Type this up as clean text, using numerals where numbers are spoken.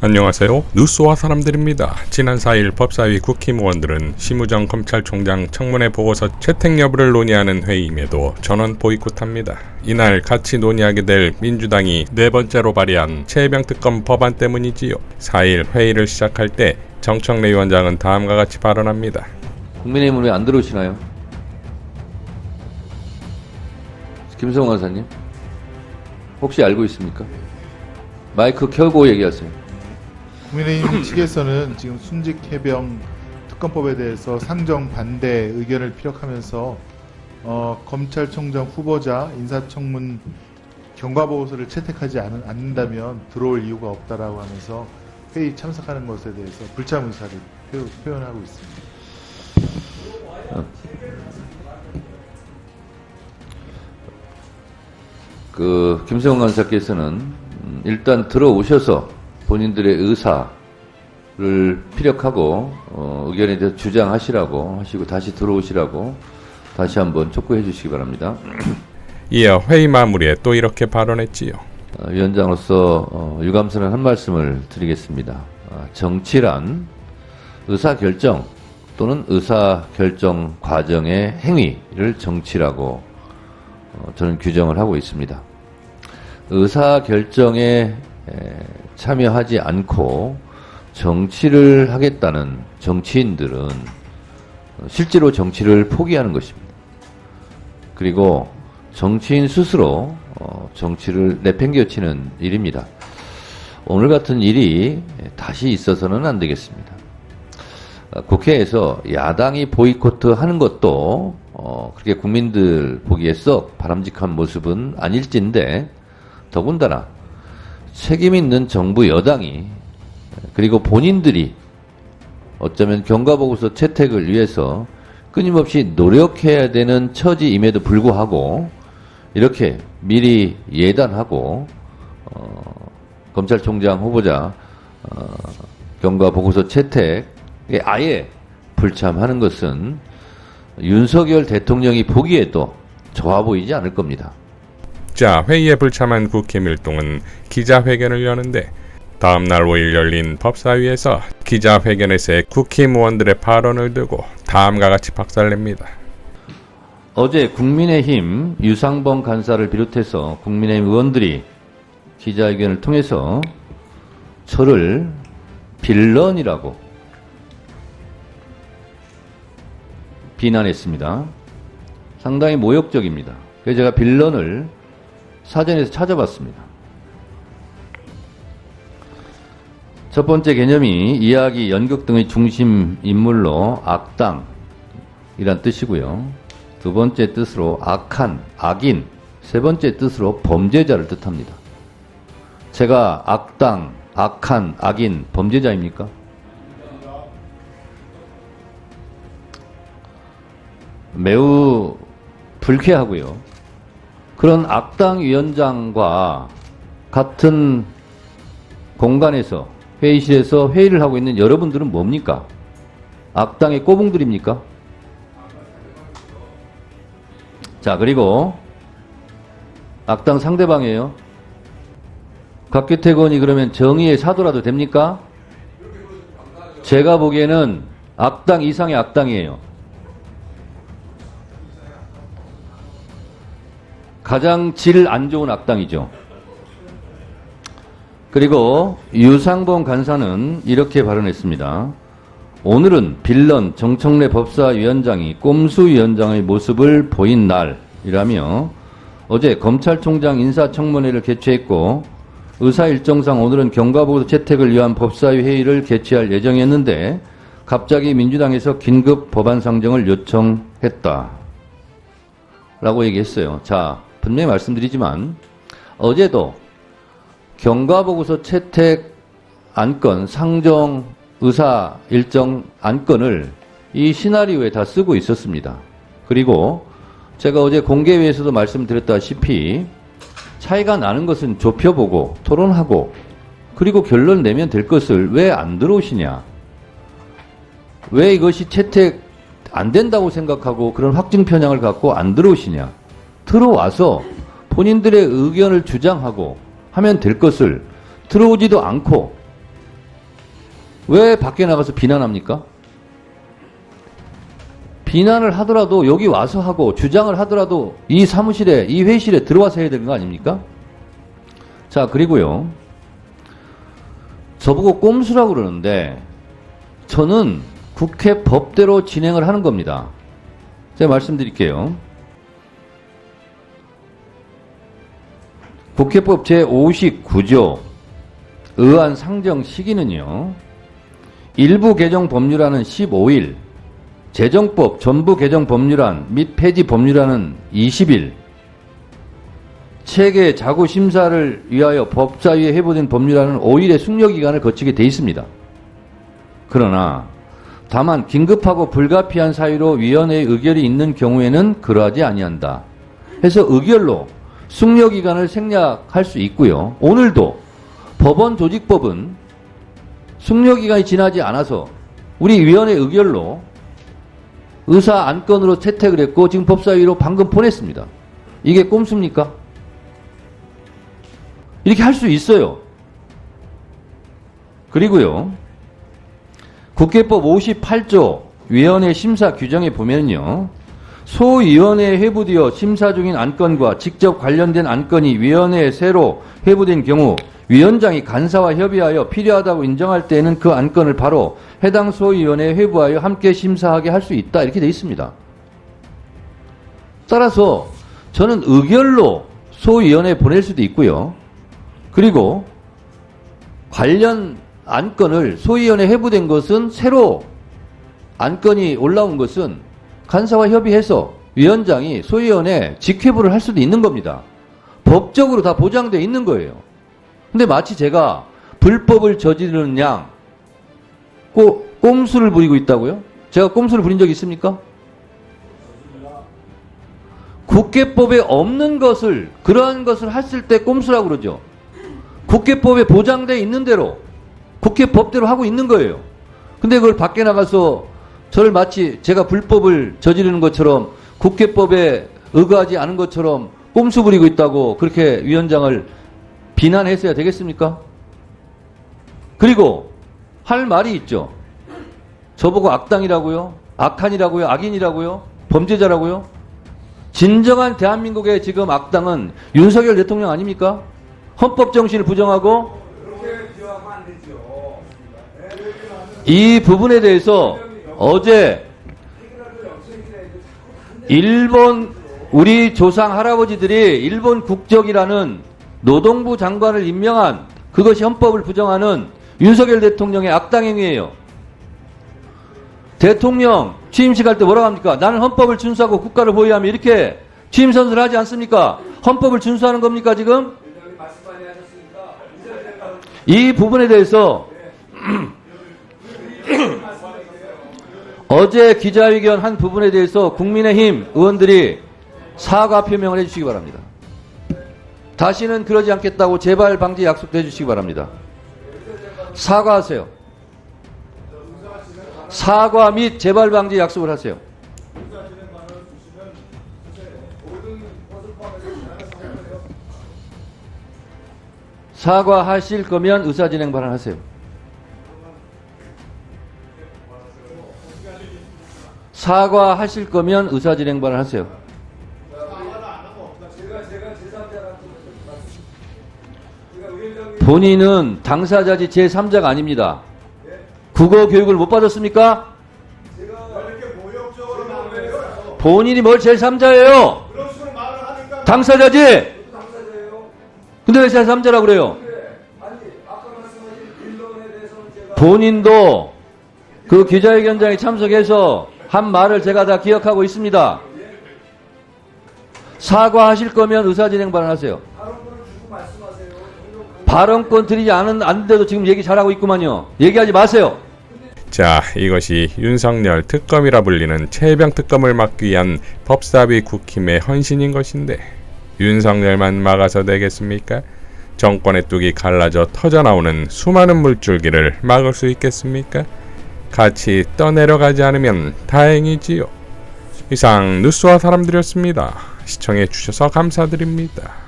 안녕하세요. 뉴스와 사람들입니다. 지난 4일 법사위 국힘의원들은 심우정 검찰총장 청문회 보고서 채택 여부를 논의하는 회의임에도 전원 보이콧합니다. 이날 같이 논의하게 될 민주당이 네 번째로 발의한 최혜병 특검 법안 때문이지요. 4일 회의를 시작할 때 정청래 위원장은 다음과 같이 발언합니다. 국민의힘은 왜 안 들어오시나요? 김성환 간사님, 혹시 알고 있습니까? 마이크 켜고 얘기하세요. 국민의힘 측에서는 지금 순직 해병 특검법에 대해서 상정 반대 의견을 피력하면서 검찰총장 후보자 인사청문 경과보고서를 채택하지 않는다면 들어올 이유가 없다라고 하면서 회의 참석하는 것에 대해서 불참 의사를 표현하고 있습니다. 김성환 간사께서는 일단 들어오셔서 본인들의 의사를 피력하고 의견에 대해서 주장하시라고 하시고 다시 들어오시라고 다시 한번 촉구해 주시기 바랍니다. 이어 회의 마무리에 또 이렇게 발언했지요. 위원장으로서 유감스러운 한 말씀을 드리겠습니다. 정치란 의사결정 또는 의사결정 과정의 행위를 정치라고 저는 규정을 하고 있습니다. 의사결정에 참여하지 않고 정치를 하겠다는 정치인들은 실제로 정치를 포기하는 것입니다. 그리고 정치인 스스로 정치를 내팽개치는 일입니다. 오늘 같은 일이 다시 있어서는 안 되겠습니다. 국회에서 야당이 보이콧하는 것도 그렇게 국민들 보기에 썩 바람직한 모습은 아닐진데 더군다나 책임 있는 정부 여당이 그리고 본인들이 어쩌면 경과보고서 채택을 위해서 끊임없이 노력해야 되는 처지임에도 불구하고 이렇게 미리 예단하고 검찰총장 후보자 경과보고서 채택에 아예 불참하는 것은 윤석열 대통령이 보기에도 좋아 보이지 않을 겁니다. 자, 회의에 불참한 국힘일동은 기자회견을 여는데 다음날 5일 열린 법사위에서 기자회견에서의 국힘 의원들의 발언을 두고 다음과 같이 박살냅니다. 어제 국민의힘 유상범 간사를 비롯해서 국민의힘 의원들이 기자회견을 통해서 저를 빌런이라고 비난했습니다. 상당히 모욕적입니다. 그래서 제가 빌런을 사전에서 찾아봤습니다. 첫 번째 개념이 이야기, 연극 등의 중심 인물로 악당이란 뜻이고요. 두 번째 뜻으로 악한, 악인, 세 번째 뜻으로 범죄자를 뜻합니다. 제가 악당, 악한, 악인, 범죄자입니까? 매우 불쾌하고요. 그런 악당 위원장과 같은 공간에서 회의실에서 회의를 하고 있는 여러분들은 뭡니까? 악당의 꼬붕들입니까? 자, 그리고 악당 상대방이에요. 곽규택 의원이 그러면 정의의 사도라도 됩니까? 제가 보기에는 악당 이상의 악당이에요. 가장 질 안 좋은 악당이죠. 그리고 유상범 간사는 이렇게 발언했습니다. 오늘은 빌런 정청래 법사위원장이 꼼수위원장의 모습을 보인 날이라며 어제 검찰총장 인사청문회를 개최했고 의사일정상 오늘은 경과보고서 채택을 위한 법사위 회의를 개최할 예정이었는데 갑자기 민주당에서 긴급 법안 상정을 요청했다 라고 얘기했어요. 자, 분명히 말씀드리지만 어제도 경과보고서 채택 안건, 상정 의사 일정 안건을 이 시나리오에 다 쓰고 있었습니다. 그리고 제가 어제 공개회에서도 말씀드렸다시피 차이가 나는 것은 좁혀보고 토론하고 그리고 결론 내면 될 것을 왜 안 들어오시냐. 왜 이것이 채택 안 된다고 생각하고 그런 확증 편향을 갖고 안 들어오시냐. 들어와서 본인들의 의견을 주장하고 하면 될 것을 들어오지도 않고 왜 밖에 나가서 비난합니까? 비난을 하더라도 여기 와서 하고 주장을 하더라도 이 사무실에, 이 회의실에 들어와서 해야 되는 거 아닙니까? 자, 그리고요. 저보고 꼼수라고 그러는데 저는 국회 법대로 진행을 하는 겁니다. 제가 말씀드릴게요. 국회법 제59조 의안 상정 시기는요. 일부 개정 법률안은 15일, 재정법 전부 개정 법률안 및 폐지 법률안은 20일, 체계 자구 심사를 위하여 법사위에 회부된 법률안은 5일의 숙려기간을 거치게 돼 있습니다. 그러나 다만 긴급하고 불가피한 사유로 위원회의 의결이 있는 경우에는 그러하지 아니한다. 해서 의결로 숙려기간을 생략할 수 있고요. 오늘도 법원조직법은 숙려기간이 지나지 않아서 우리 위원회 의결로 의사 안건으로 채택을 했고 지금 법사위로 방금 보냈습니다. 이게 꼼수입니까? 이렇게 할 수 있어요. 그리고요. 국회법 58조 위원회 심사 규정에 보면요. 소위원회에 회부되어 심사 중인 안건과 직접 관련된 안건이 위원회에 새로 회부된 경우 위원장이 간사와 협의하여 필요하다고 인정할 때에는 그 안건을 바로 해당 소위원회에 회부하여 함께 심사하게 할 수 있다. 이렇게 되어 있습니다. 따라서 저는 의결로 소위원회에 보낼 수도 있고요. 그리고 관련 안건을 소위원회에 회부된 것은 새로 안건이 올라온 것은 간사와 협의해서 위원장이 소위원회에 직회부를 할 수도 있는 겁니다. 법적으로 다 보장되어 있는 거예요. 근데 마치 제가 불법을 저지르는 양 꼼수를 부리고 있다고요? 제가 꼼수를 부린 적이 있습니까? 국회법에 없는 것을, 그러한 것을 했을 때 꼼수라고 그러죠. 국회법에 보장되어 있는 대로 국회법대로 하고 있는 거예요. 근데 그걸 밖에 나가서 저를 마치 제가 불법을 저지르는 것처럼 국회법에 의거하지 않은 것처럼 꼼수 부리고 있다고 그렇게 위원장을 비난했어야 되겠습니까? 그리고 할 말이 있죠. 저보고 악당이라고요? 악한이라고요? 악인이라고요? 범죄자라고요? 진정한 대한민국의 지금 악당은 윤석열 대통령 아닙니까? 헌법 정신을 부정하고 이 부분에 대해서 어제 일본 우리 조상 할아버지들이 일본 국적이라는 노동부 장관을 임명한 그것이 헌법을 부정하는 윤석열 대통령의 악당 행위예요. 대통령 취임식 할 때 뭐라고 합니까? 나는 헌법을 준수하고 국가를 보위하며 이렇게 취임 선서를 하지 않습니까? 헌법을 준수하는 겁니까 지금? 이 부분에 대해서 어제 기자회견 한 부분에 대해서 국민의힘 의원들이 사과 표명을 해주시기 바랍니다. 다시는 그러지 않겠다고 재발 방지 약속도 해주시기 바랍니다. 사과하세요. 사과 및 재발 방지 약속을 하세요. 사과하실 거면 의사진행 발언하세요. 사과하실 거면 의사진행 발언하세요. 본인은 당사자지 제3자가 아닙니다. 국어 교육을 못 받았습니까? 본인이 뭘 제3자예요? 당사자지? 근데 왜 제3자라고 그래요? 본인도 그 기자회견장에 참석해서 한 말을 제가 다 기억하고 있습니다. 사과하실 거면 의사진행 발언하세요. 발언권 드리지 않는데도 지금 얘기 잘하고 있구만요. 얘기하지 마세요. 자, 이것이 윤석열 특검이라 불리는 최병 특검을 막기 위한 법사위 국힘의 헌신인 것인데 윤석열만 막아서 되겠습니까? 정권의 뚝이 갈라져 터져나오는 수많은 물줄기를 막을 수 있겠습니까? 같이 떠내려가지 않으면 다행이지요. 이상 뉴스와 사람들이었습니다. 시청해 주셔서 감사드립니다.